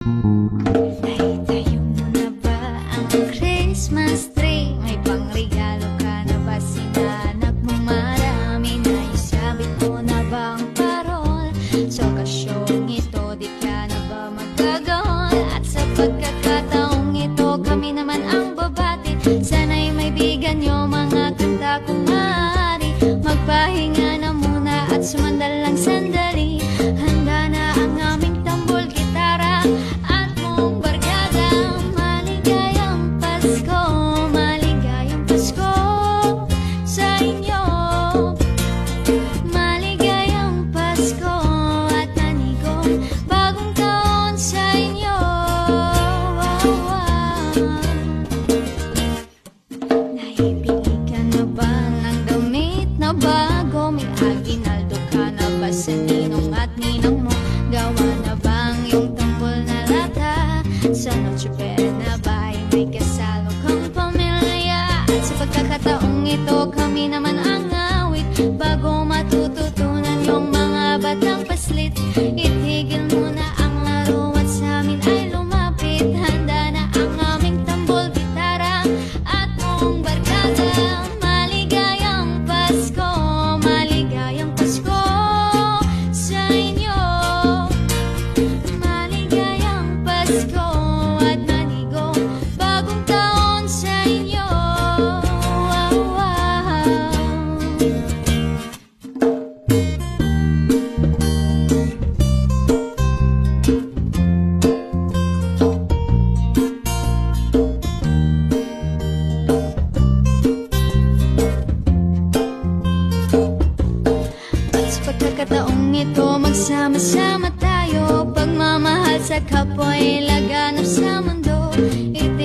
Tayo mo na ba ang Christmas tree? May pangregalo ka na ba? Sinanap mo marami na isabit mo na ba ang parol? Sa okasyong ito, di ka na ba magagawal? At sa pagkakataong ito, kami naman ang babati. Sana'y may bigan nyo mga kanta kung maaari. Magpahinga na muna at sumandal lang sandali. Handa na ang aming tambol, gitara at mong barkada. Maligayang Pasko, maligayang Pasko sa inyo. Maligayang Pasko at manigong bagong taon sa inyo. Naibili ka na ba ng damit na bago? May aginaldo ka na ba sa ninong at ninang mo? Gawa na bang yung tambol na lata? Sa Noche Buena na ba ay may kasalo kang pamilya? At sa pagkakataong ito, kami naman ang awit. Bago matututunan yung mga batang paslit, itigil muna ang laro at sa amin ay lumapit. Handa na ang aming tambol, gitara at mong barkada. Maligayang Pasko, maligayang Pasko sa inyo. Maligayang Pasko at manigong bagong taon sa inyo. At sa pagkakataong ito, magsama-sama tayo. Pagmamahal sa kapwa ay laganap sa mundo. Ito